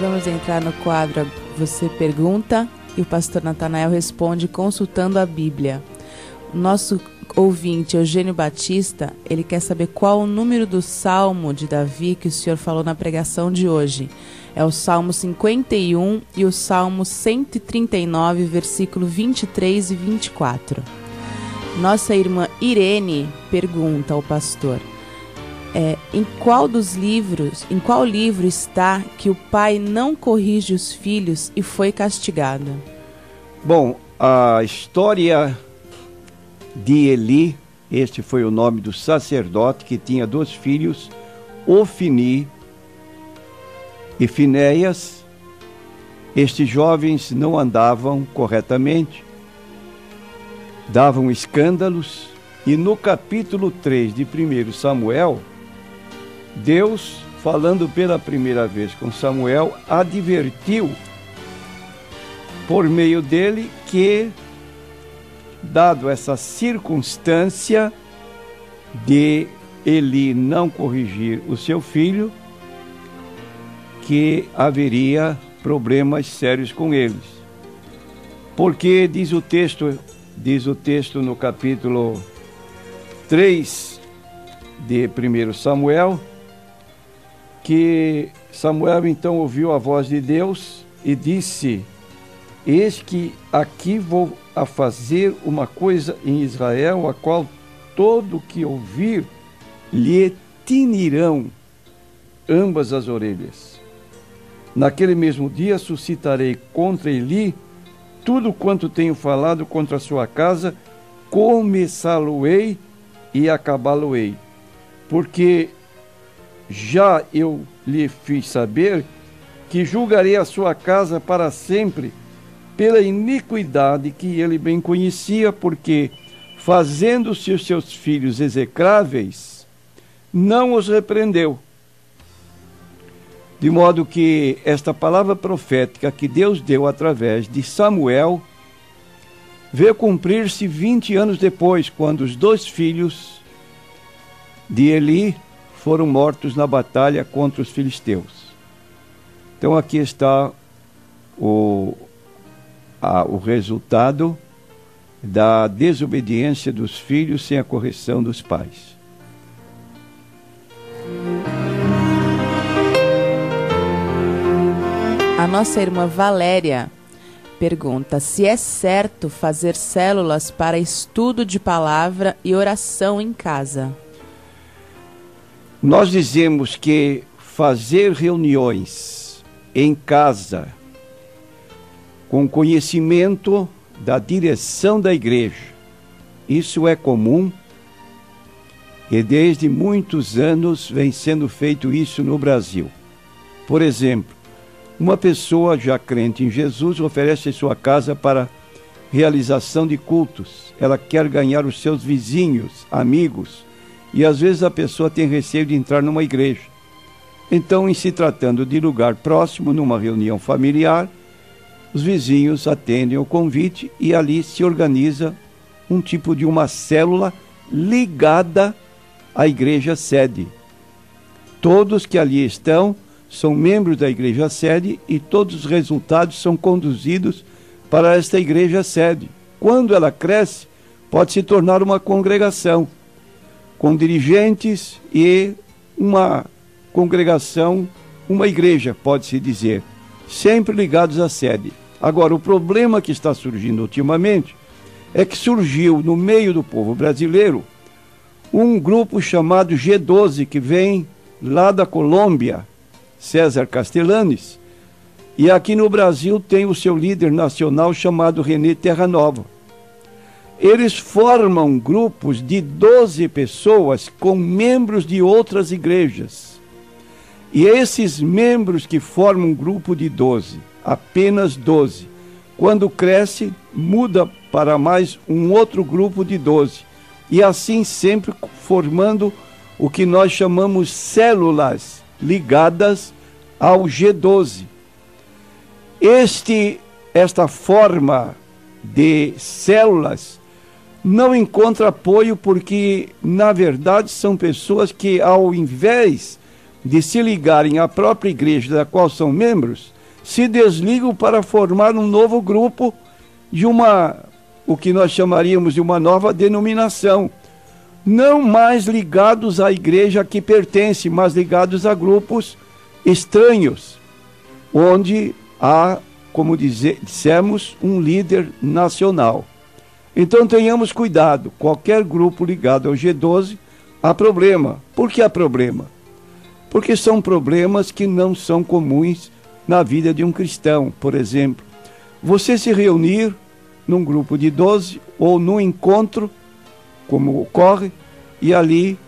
Vamos entrar no quadro Você Pergunta e o pastor Natanael responde consultando a Bíblia. O nosso ouvinte, Eugênio Batista, ele quer saber qual o número do Salmo de Davi que o senhor falou na pregação de hoje. É o Salmo 51 e o Salmo 139, versículo 23 e 24. Nossa irmã Irene pergunta ao pastor: em qual livro está que o pai não corrige os filhos e foi castigado? Bom, a história de Eli, este foi o nome do sacerdote que tinha 2 filhos, Ofni e Finéias. Estes jovens não andavam corretamente, davam escândalos, e no capítulo 3 de 1 Samuel, Deus, falando pela primeira vez com Samuel, advertiu por meio dele que, dado essa circunstância de Eli não corrigir o seu filho, que haveria problemas sérios com eles. Porque diz o texto no capítulo 3 de 1 Samuel, que Samuel então ouviu a voz de Deus e disse: eis que aqui vou a fazer uma coisa em Israel, a qual todo que ouvir lhe tinirão ambas as orelhas. Naquele mesmo dia suscitarei contra Eli tudo quanto tenho falado contra a sua casa, começá-lo-ei e acabá-lo-ei. Porque já eu lhe fiz saber que julgarei a sua casa para sempre pela iniquidade que ele bem conhecia, porque, fazendo-se os seus filhos execráveis, não os repreendeu. De modo que esta palavra profética que Deus deu através de Samuel veio cumprir-se 20 anos depois, quando os 2 filhos de Eli foram mortos na batalha contra os filisteus. Então aqui está o resultado da desobediência dos filhos sem a correção dos pais. A nossa irmã Valéria pergunta se é certo fazer células para estudo de palavra e oração em casa. Nós dizemos que fazer reuniões em casa com conhecimento da direção da igreja, isso é comum e desde muitos anos vem sendo feito isso no Brasil. Por exemplo, uma pessoa já crente em Jesus oferece sua casa para realização de cultos. Ela quer ganhar os seus vizinhos, amigos, e às vezes a pessoa tem receio de entrar numa igreja. Então, em se tratando de lugar próximo, numa reunião familiar, os vizinhos atendem o convite e ali se organiza um tipo de uma célula ligada à igreja sede. Todos que ali estão são membros da igreja sede e todos os resultados são conduzidos para esta igreja sede. Quando ela cresce, pode se tornar uma congregação, com dirigentes e uma congregação, uma igreja, pode-se dizer, sempre ligados à sede. Agora, o problema que está surgindo ultimamente é que surgiu no meio do povo brasileiro um grupo chamado G12, que vem lá da Colômbia, César Castellanes, e aqui no Brasil tem o seu líder nacional chamado René Terranova. Eles formam grupos de 12 pessoas com membros de outras igrejas. E esses membros que formam um grupo de 12, apenas 12, quando cresce, muda para mais um outro grupo de 12. E assim sempre formando o que nós chamamos células ligadas ao G12. Esta forma de células não encontra apoio porque, na verdade, são pessoas que, ao invés de se ligarem à própria igreja da qual são membros, se desligam para formar um novo grupo de o que nós chamaríamos de uma nova denominação. Não mais ligados à igreja a que pertence, mas ligados a grupos estranhos, onde há, como dissemos, um líder nacional. Então tenhamos cuidado, qualquer grupo ligado ao G12 há problema. Por que há problema? Porque são problemas que não são comuns na vida de um cristão. Por exemplo, você se reunir num grupo de 12 ou num encontro, como ocorre, e ali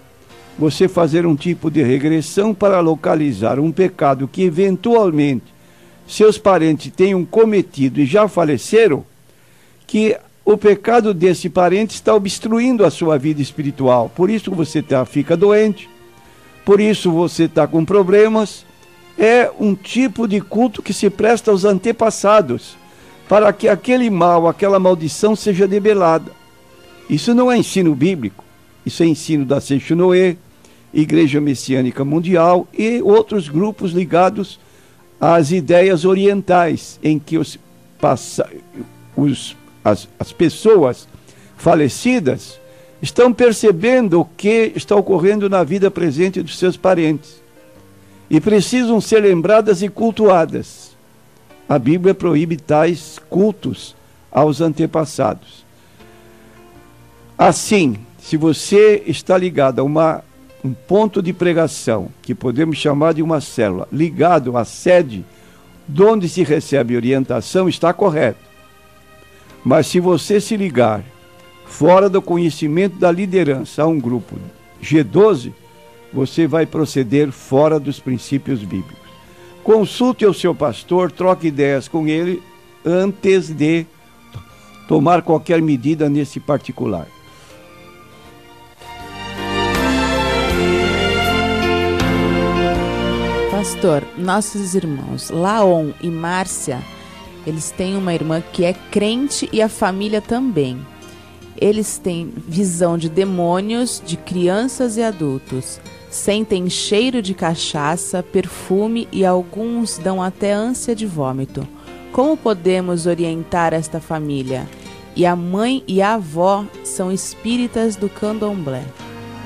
você fazer um tipo de regressão para localizar um pecado que eventualmente seus parentes tenham cometido e já faleceram, que o pecado desse parente está obstruindo a sua vida espiritual. Por isso você fica doente, por isso você está com problemas. É um tipo de culto que se presta aos antepassados, para que aquele mal, aquela maldição seja debelada. Isso não é ensino bíblico, isso é ensino da Seixonoe, Igreja Messiânica Mundial e outros grupos ligados às ideias orientais, em que as pessoas falecidas estão percebendo o que está ocorrendo na vida presente dos seus parentes e precisam ser lembradas e cultuadas. A Bíblia proíbe tais cultos aos antepassados. Assim, se você está ligado a um ponto de pregação, que podemos chamar de uma célula, ligado à sede de onde se recebe orientação, está correto. Mas se você se ligar fora do conhecimento da liderança a um grupo G12, você vai proceder fora dos princípios bíblicos. Consulte o seu pastor, troque ideias com ele antes de tomar qualquer medida nesse particular. Pastor, nossos irmãos Laon e Márcia, eles têm uma irmã que é crente e a família também. Eles têm visão de demônios, de crianças e adultos. Sentem cheiro de cachaça, perfume e alguns dão até ânsia de vômito. Como podemos orientar esta família? E a mãe e a avó são espíritas do candomblé.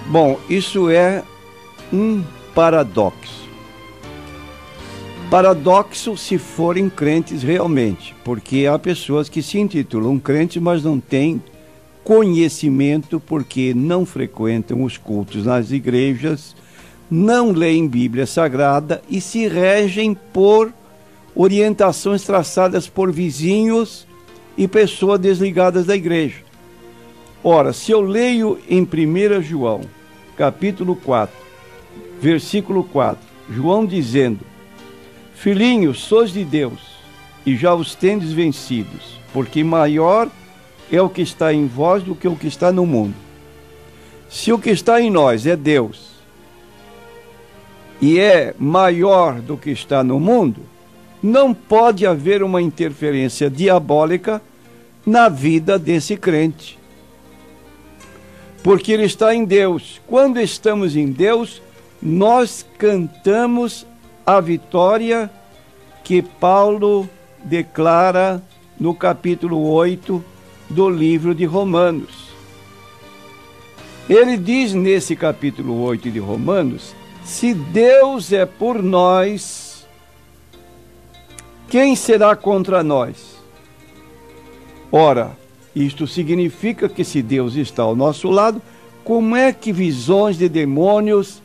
Bom, isso é um paradoxo. Paradoxo se forem crentes realmente, porque há pessoas que se intitulam crentes, mas não têm conhecimento porque não frequentam os cultos nas igrejas, não leem Bíblia Sagrada e se regem por orientações traçadas por vizinhos e pessoas desligadas da igreja. Ora, se eu leio em 1 João, capítulo 4, versículo 4, João dizendo: Filhinhos, sois de Deus, e já os tendes vencidos, porque maior é o que está em vós do que o que está no mundo. Se o que está em nós é Deus, e é maior do que está no mundo, não pode haver uma interferência diabólica na vida desse crente. Porque ele está em Deus. Quando estamos em Deus, nós cantamos a vitória que Paulo declara no capítulo 8 do livro de Romanos. Ele diz nesse capítulo 8 de Romanos: se Deus é por nós, quem será contra nós? Ora, isto significa que se Deus está ao nosso lado, como é que visões de demônios,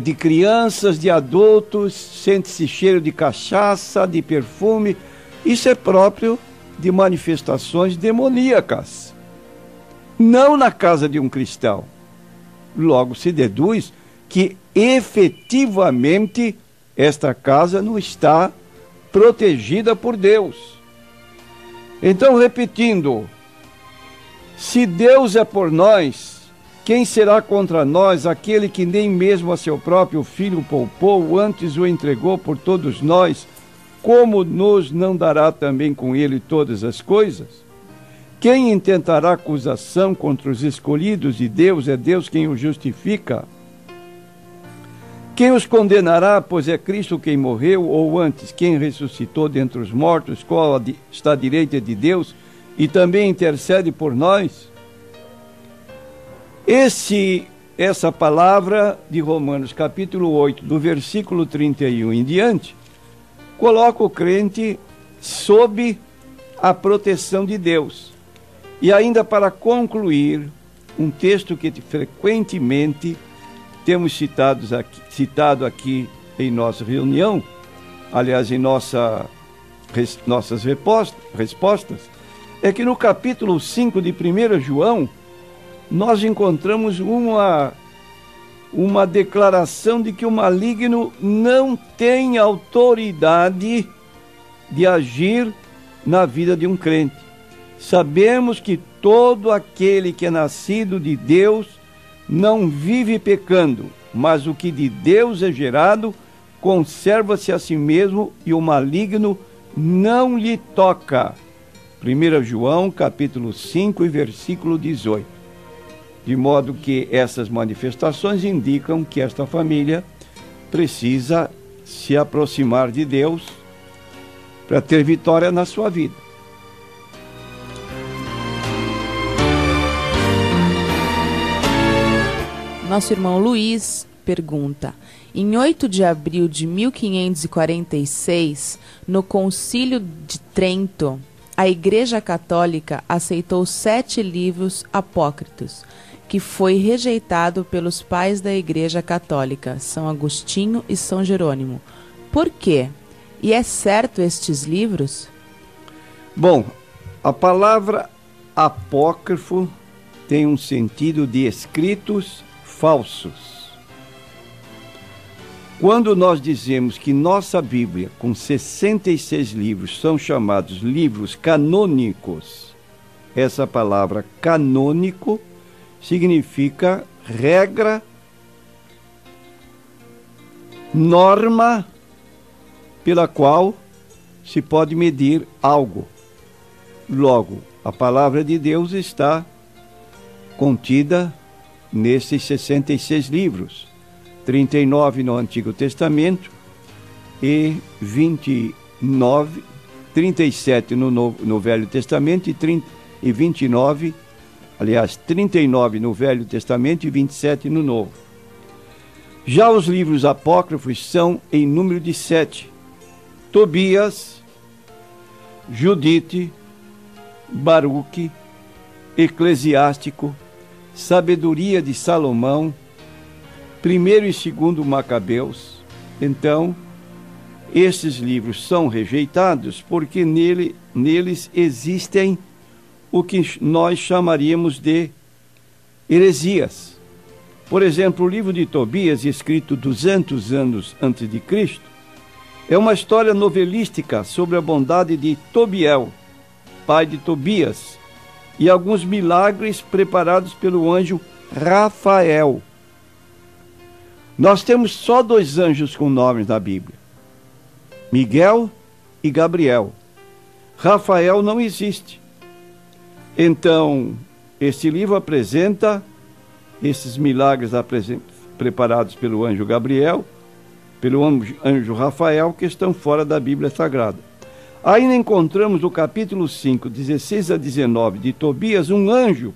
de crianças, de adultos, sente-se cheiro de cachaça, de perfume? Isso é próprio de manifestações demoníacas, não na casa de um cristão. Logo se deduz que efetivamente esta casa não está protegida por Deus. Então, repetindo, se Deus é por nós, quem será contra nós? Aquele que nem mesmo a seu próprio filho poupou, antes o entregou por todos nós, como nos não dará também com ele todas as coisas? Quem intentará acusação contra os escolhidos de Deus? É Deus quem o justifica. Quem os condenará? Pois é Cristo quem morreu, ou antes, quem ressuscitou dentre os mortos, qual está à direita de Deus e também intercede por nós. Essa palavra de Romanos capítulo 8, do versículo 31 em diante, coloca o crente sob a proteção de Deus. E ainda para concluir, um texto que frequentemente temos citado aqui em nossa reunião, aliás, em nossas respostas, é que no capítulo 5 de 1 João, nós encontramos uma declaração de que o maligno não tem autoridade de agir na vida de um crente. Sabemos que todo aquele que é nascido de Deus não vive pecando, mas o que de Deus é gerado conserva-se a si mesmo e o maligno não lhe toca. 1 João capítulo 5 e versículo 18. De modo que essas manifestações indicam que esta família precisa se aproximar de Deus para ter vitória na sua vida. Nosso irmão Luiz pergunta: em 8 de abril de 1546, no Concílio de Trento, a Igreja Católica aceitou 7 livros apócrifos, que foi rejeitado pelos pais da Igreja Católica, São Agostinho e São Jerônimo. Por quê? E é certo estes livros? Bom, a palavra apócrifo tem um sentido de escritos falsos. Quando nós dizemos que nossa Bíblia, com 66 livros, são chamados livros canônicos, essa palavra canônico significa regra, norma pela qual se pode medir algo. Logo, a palavra de Deus está contida nesses 66 livros, 39 no Antigo Testamento e 37 no Velho Testamento e 29, aliás, 39 no Velho Testamento e 27 no Novo. Já os livros apócrifos são em número de 7. Tobias, Judite, Baruque, Eclesiástico, Sabedoria de Salomão, 1º e 2º Macabeus. Então, esses livros são rejeitados porque neles existem o que nós chamaríamos de heresias. Por exemplo, o livro de Tobias, escrito 200 anos antes de Cristo, é uma história novelística sobre a bondade de Tobiel, pai de Tobias, e alguns milagres preparados pelo anjo Rafael. Nós temos só 2 anjos com nomes na Bíblia: Miguel e Gabriel. Rafael não existe. Então, este livro apresenta esses milagres preparados pelo anjo Gabriel, pelo anjo Rafael, que estão fora da Bíblia Sagrada. Ainda encontramos no capítulo 5, 16 a 19 de Tobias, um anjo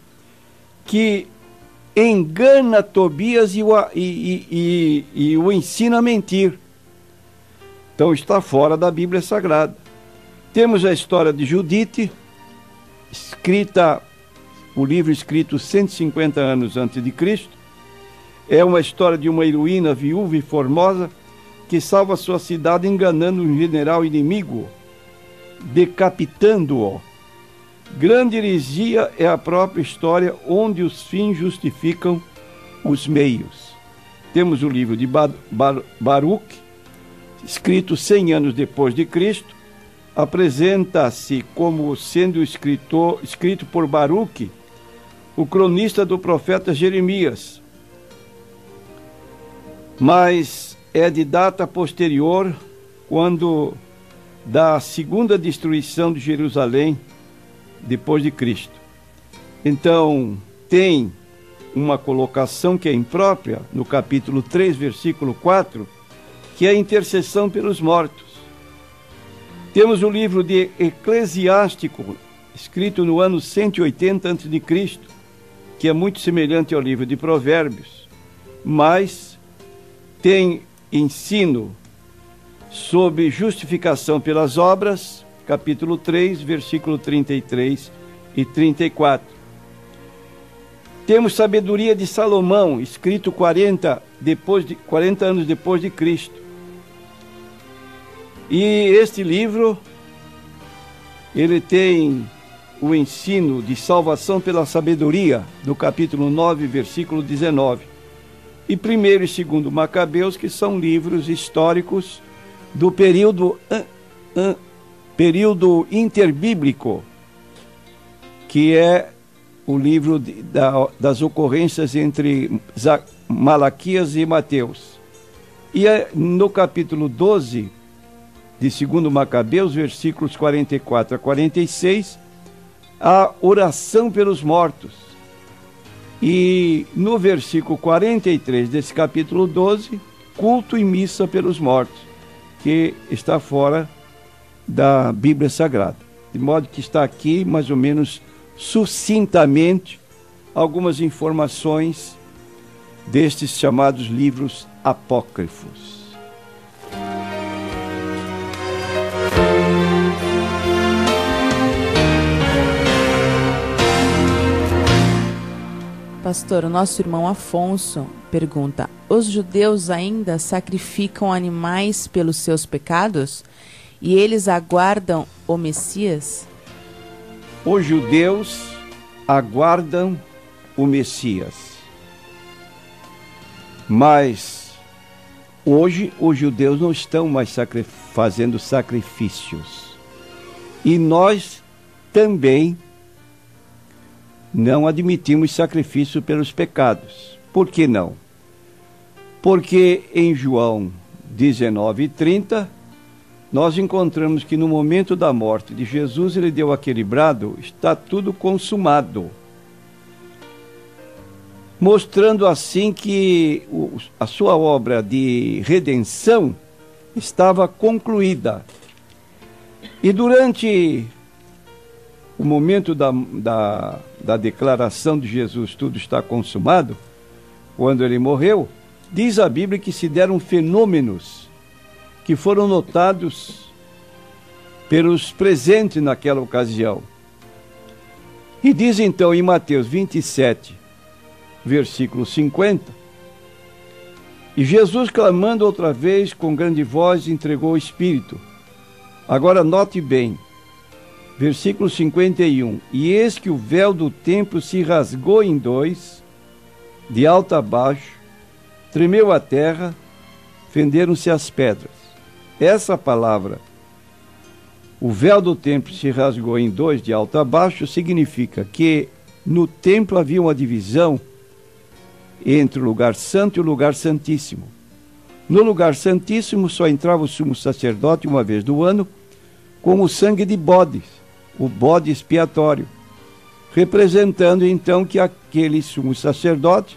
que engana Tobias e o ensina a mentir. Então está fora da Bíblia Sagrada. Temos a história de Judite, o livro escrito 150 anos antes de Cristo. É uma história de uma heroína viúva e formosa que salva sua cidade enganando um general inimigo, decapitando-o. Grande heresia é a própria história onde os fins justificam os meios. Temos o livro de Baruque, escrito 100 anos depois de Cristo. Apresenta-se como sendo escrito por Baruque, o cronista do profeta Jeremias, mas é de data posterior, quando da segunda destruição de Jerusalém depois de Cristo. Então, tem uma colocação que é imprópria, no capítulo 3, versículo 4, que é a intercessão pelos mortos. Temos o livro de Eclesiástico, escrito no ano 180 a.C., que é muito semelhante ao livro de Provérbios, mas tem ensino sobre justificação pelas obras, capítulo 3, versículo 33 e 34. Temos Sabedoria de Salomão, escrito 40 anos depois de Cristo. E este livro, ele tem o ensino de salvação pela sabedoria, no capítulo 9, versículo 19. E 1º e 2º Macabeus, que são livros históricos do período interbíblico, que é o livro das ocorrências entre Malaquias e Mateus. E no capítulo 12 de 2º Macabeus, versículos 44 a 46, a oração pelos mortos. E no versículo 43 desse capítulo 12, culto e missa pelos mortos, que está fora da Bíblia Sagrada. De modo que está aqui, mais ou menos sucintamente, algumas informações destes chamados livros apócrifos. Pastor, o nosso irmão Afonso pergunta: os judeus ainda sacrificam animais pelos seus pecados e eles aguardam o Messias? Os judeus aguardam o Messias. Mas hoje os judeus não estão mais fazendo sacrifícios. E nós também não admitimos sacrifício pelos pecados. Por que não? Porque em João 19:30, nós encontramos que no momento da morte de Jesus, ele deu aquele brado: está tudo consumado. Mostrando assim que a sua obra de redenção estava concluída. E durante o momento da declaração de Jesus, tudo está consumado, quando ele morreu, diz a Bíblia que se deram fenômenos que foram notados pelos presentes naquela ocasião. E diz então em Mateus 27, versículo 50, e Jesus, clamando outra vez com grande voz, entregou o Espírito. Agora note bem, versículo 51, e eis que o véu do templo se rasgou em dois, de alto a baixo, tremeu a terra, fenderam-se as pedras. Essa palavra, o véu do templo se rasgou em dois, de alto a baixo, significa que no templo havia uma divisão entre o lugar santo e o lugar santíssimo. No lugar santíssimo só entrava o sumo sacerdote uma vez do ano com o sangue de bodes, o bode expiatório, representando então que aquele sumo sacerdote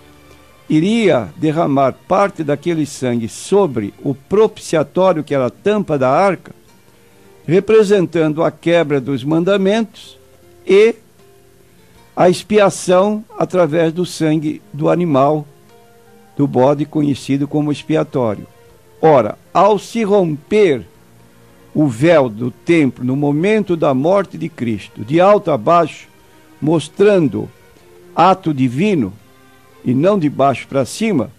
iria derramar parte daquele sangue sobre o propiciatório, que era a tampa da arca, representando a quebra dos mandamentos e a expiação através do sangue do animal, do bode, conhecido como expiatório. Ora, ao se romper o véu do templo no momento da morte de Cristo, de alto a baixo, mostrando ato divino e não de baixo para cima,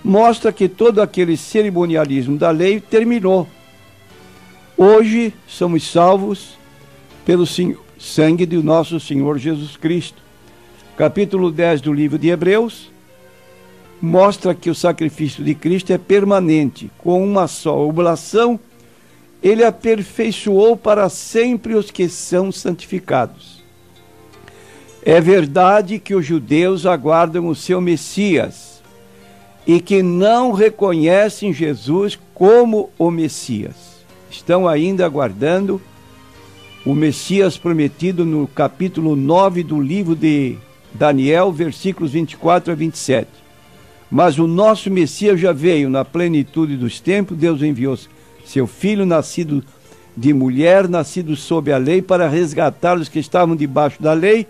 mostra que todo aquele cerimonialismo da lei terminou. Hoje somos salvos pelo sangue do nosso Senhor Jesus Cristo. Capítulo 10 do livro de Hebreus mostra que o sacrifício de Cristo é permanente. Com uma só oblação, ele aperfeiçoou para sempre os que são santificados. É verdade que os judeus aguardam o seu Messias e que não reconhecem Jesus como o Messias. Estão ainda aguardando o Messias prometido no capítulo 9 do livro de Daniel, versículos 24 a 27. Mas o nosso Messias já veio na plenitude dos tempos, Deus enviou seu Filho, nascido de mulher, nascido sob a lei, para resgatar os que estavam debaixo da lei,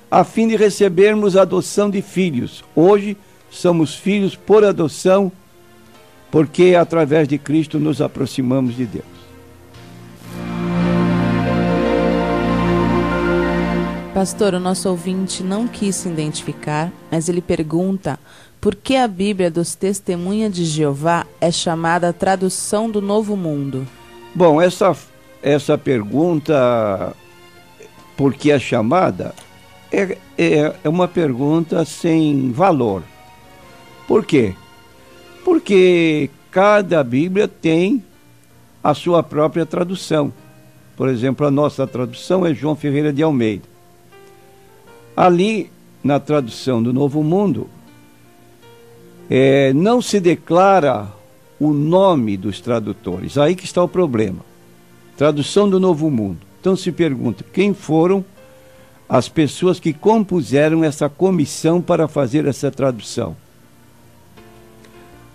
a fim de recebermos a adoção de filhos. Hoje somos filhos por adoção, porque através de Cristo nos aproximamos de Deus. Pastor, o nosso ouvinte não quis se identificar, mas ele pergunta por que a Bíblia dos Testemunhas de Jeová é chamada Tradução do Novo Mundo. Bom, essa pergunta, por que é chamada, é uma pergunta sem valor. Por quê? Porque cada Bíblia tem a sua própria tradução. Por exemplo, a nossa tradução é João Ferreira de Almeida. Ali, na tradução do Novo Mundo, não se declara o nome dos tradutores. Aí que está o problema. Tradução do Novo Mundo. Então se pergunta, quem foram as pessoas que compuseram essa comissão para fazer essa tradução?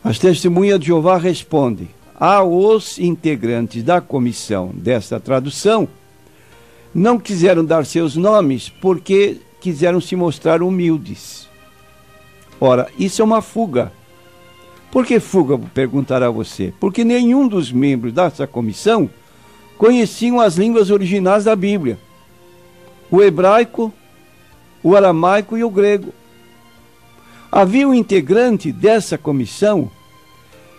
As Testemunhas de Jeová respondem: aos integrantes da comissão dessa tradução, não quiseram dar seus nomes porque quiseram se mostrar humildes. Ora, isso é uma fuga. Por que fuga, perguntará você? Porque nenhum dos membros dessa comissão conheciam as línguas originais da Bíblia: o hebraico, o aramaico e o grego. Havia um integrante dessa comissão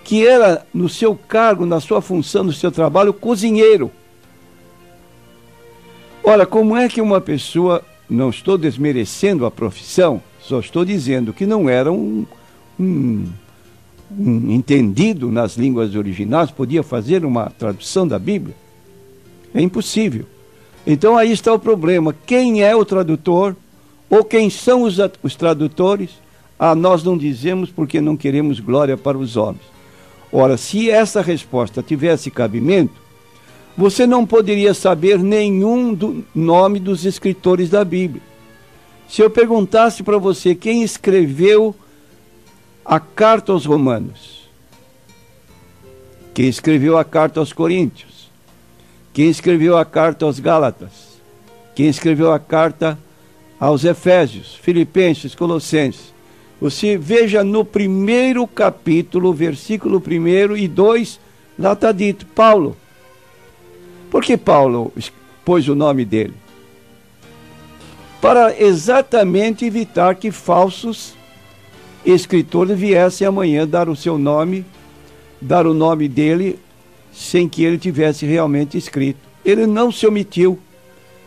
que era, no seu cargo, na sua função, no seu trabalho, cozinheiro. Ora, como é que uma pessoa, não estou desmerecendo a profissão, só estou dizendo que não era um entendido nas línguas originais, podia fazer uma tradução da Bíblia? É impossível. Então aí está o problema. Quem é o tradutor? Ou quem são os tradutores? Nós não dizemos porque não queremos glória para os homens. Ora, se essa resposta tivesse cabimento, você não poderia saber nenhum nome dos escritores da Bíblia. Se eu perguntasse para você quem escreveu a carta aos Romanos, quem escreveu a carta aos Coríntios, quem escreveu a carta aos Gálatas, quem escreveu a carta aos Efésios, Filipenses, Colossenses, você veja no primeiro capítulo, versículo 1 e 2, lá está dito, Paulo. Por que Paulo pôs o nome dele? Para exatamente evitar que falsos escritores viessem amanhã dar o seu nome, dar o nome dele, sem que ele tivesse realmente escrito. Ele não se omitiu,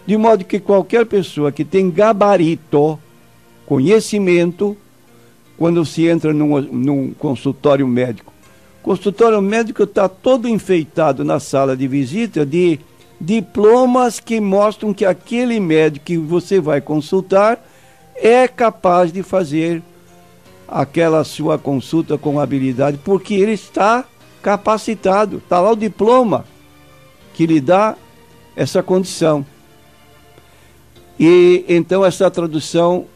de modo que qualquer pessoa que tem gabarito, conhecimento, quando se entra num consultório médico. O consultório médico está todo enfeitado na sala de visita de diplomas que mostram que aquele médico que você vai consultar é capaz de fazer aquela sua consulta com habilidade, porque ele está capacitado. Está lá o diploma que lhe dá essa condição. E então essa tradução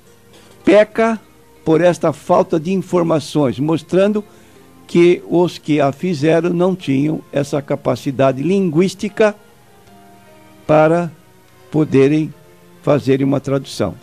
peca por esta falta de informações, mostrando que os que a fizeram não tinham essa capacidade linguística para poderem fazer uma tradução.